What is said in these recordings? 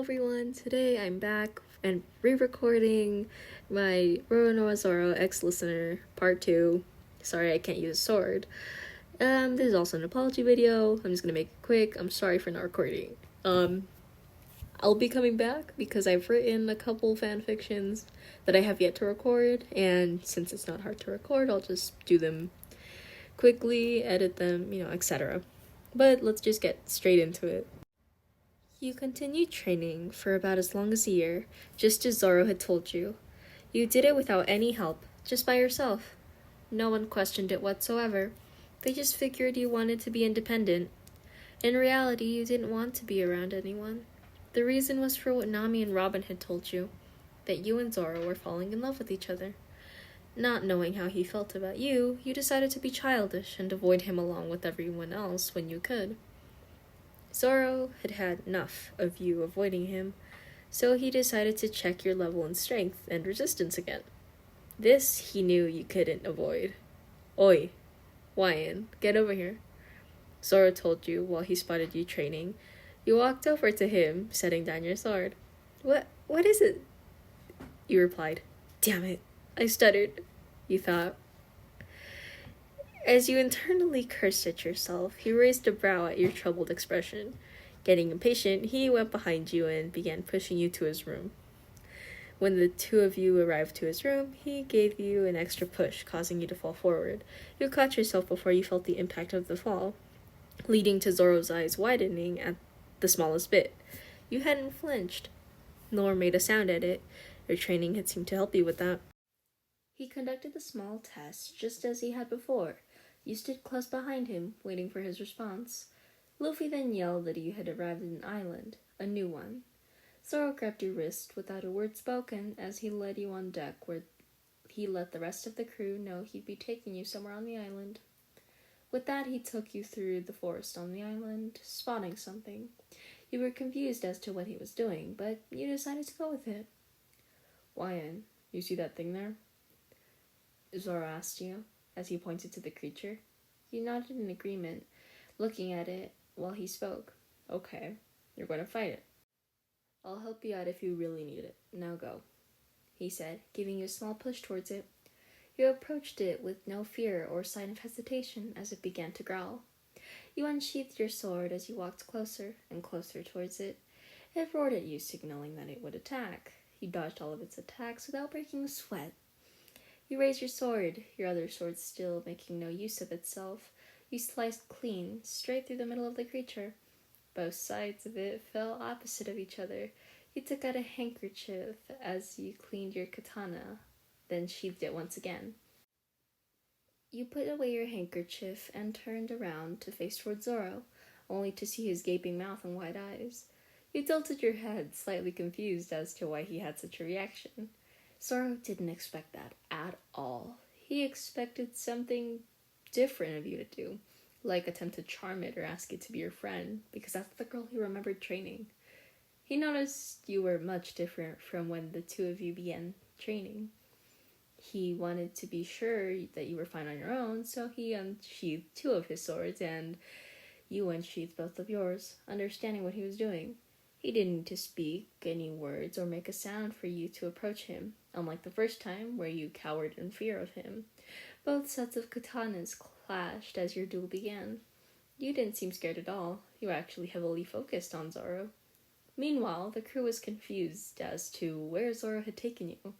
everyone, today I'm back and re-recording my Roronoa Zorro ex-listener part 2. Sorry I can't use a sword. This is also an apology video. I'm just gonna make it quick. I'm sorry for not recording. I'll be coming back because I've written a couple fan fictions that I have yet to record, and since it's not hard to record, I'll just do them quickly, edit them, etc. But let's just get straight into it. You continued training for about as long as a year, just as Zoro had told you. You did it without any help, just by yourself. No one questioned it whatsoever. They just figured you wanted to be independent. In reality, you didn't want to be around anyone. The reason was for what Nami and Robin had told you, that you and Zoro were falling in love with each other. Not knowing how he felt about you, you decided to be childish and avoid him along with everyone else when you could. Zoro had had enough of you avoiding him, so he decided to check your level in strength and resistance again. This he knew you couldn't avoid. Oi, Wyan, get over here. Zoro told you while he spotted you training. You walked over to him, setting down your sword. What is it? You replied. Damn it, I stuttered, you thought. As you internally cursed at yourself, he raised a brow at your troubled expression. Getting impatient, he went behind you and began pushing you to his room. When the two of you arrived to his room, he gave you an extra push, causing you to fall forward. You caught yourself before you felt the impact of the fall, leading to Zoro's eyes widening at the smallest bit. You hadn't flinched, nor made a sound at it. Your training had seemed to help you with that. He conducted the small test just as he had before. You stood close behind him, waiting for his response. Luffy then yelled that you had arrived at an island, a new one. Zoro grabbed your wrist without a word spoken as he led you on deck, where he let the rest of the crew know he'd be taking you somewhere on the island. With that, he took you through the forest on the island, spotting something. You were confused as to what he was doing, but you decided to go with it. Wyan, you see that thing there? Zoro asked you, as he pointed to the creature. You nodded in agreement, looking at it while he spoke. Okay, you're going to fight it. I'll help you out if you really need it. Now go, he said, giving you a small push towards it. You approached it with no fear or sign of hesitation as it began to growl. You unsheathed your sword as you walked closer and closer towards it. It roared at you, signaling that it would attack. You dodged all of its attacks without breaking a sweat. You raised your sword, your other sword still making no use of itself. You sliced clean, straight through the middle of the creature. Both sides of it fell opposite of each other. You took out a handkerchief as you cleaned your katana, then sheathed it once again. You put away your handkerchief and turned around to face toward Zoro, only to see his gaping mouth and wide eyes. You tilted your head, slightly confused as to why he had such a reaction. Zoro didn't expect that at all. He expected something different of you to do, like attempt to charm it or ask it to be your friend, because that's the girl he remembered training. He noticed you were much different from when the two of you began training. He wanted to be sure that you were fine on your own, so he unsheathed two of his swords, and you unsheathed both of yours, understanding what he was doing. He didn't need to speak any words or make a sound for you to approach him, unlike the first time where you cowered in fear of him. Both sets of katanas clashed as your duel began. You didn't seem scared at all. You were actually heavily focused on Zoro. Meanwhile, the crew was confused as to where Zoro had taken you.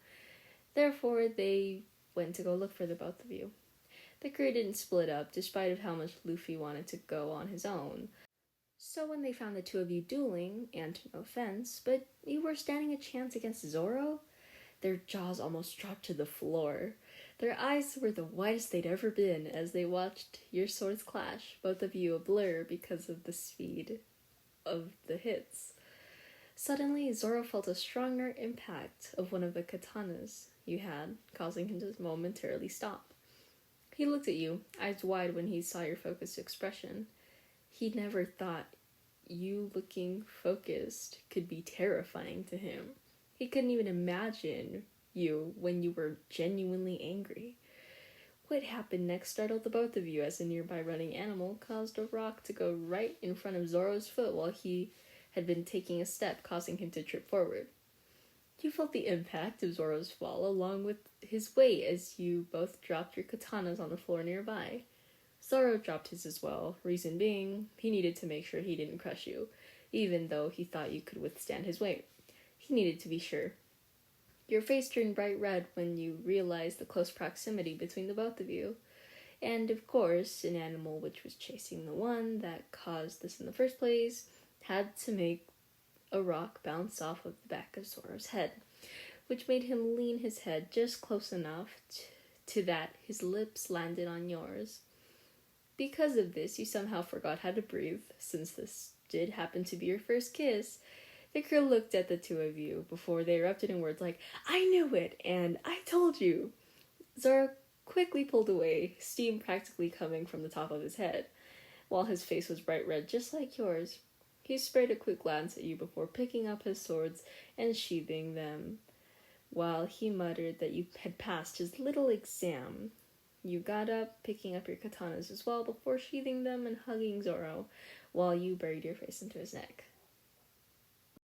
Therefore, they went to go look for the both of you. The crew didn't split up, despite of how much Luffy wanted to go on his own. So when they found the two of you dueling, and no offense, but you were standing a chance against Zoro, their jaws almost dropped to the floor. Their eyes were the widest they'd ever been as they watched your swords clash, both of you a blur because of the speed of the hits. Suddenly, Zoro felt a stronger impact of one of the katanas you had, causing him to momentarily stop. He looked at you, eyes wide when he saw your focused expression. He never thought you looking focused could be terrifying to him. He couldn't even imagine you when you were genuinely angry. What happened next startled the both of you as a nearby running animal caused a rock to go right in front of Zoro's foot while he had been taking a step, causing him to trip forward. You felt the impact of Zoro's fall along with his weight as you both dropped your katanas on the floor nearby. Zoro dropped his as well, reason being, he needed to make sure he didn't crush you, even though he thought you could withstand his weight. He needed to be sure. Your face turned bright red when you realized the close proximity between the both of you. And of course, an animal which was chasing the one that caused this in the first place had to make a rock bounce off of the back of Zoro's head, which made him lean his head just close enough to that his lips landed on yours. Because of this, you somehow forgot how to breathe, since this did happen to be your first kiss. The crew looked at the two of you before they erupted in words like, "I knew it," and "I told you." Zoro quickly pulled away, steam practically coming from the top of his head, while his face was bright red just like yours. He sprayed a quick glance at you before picking up his swords and sheathing them, while he muttered that you had passed his little exam. You got up, picking up your katanas as well before sheathing them and hugging Zoro, while you buried your face into his neck.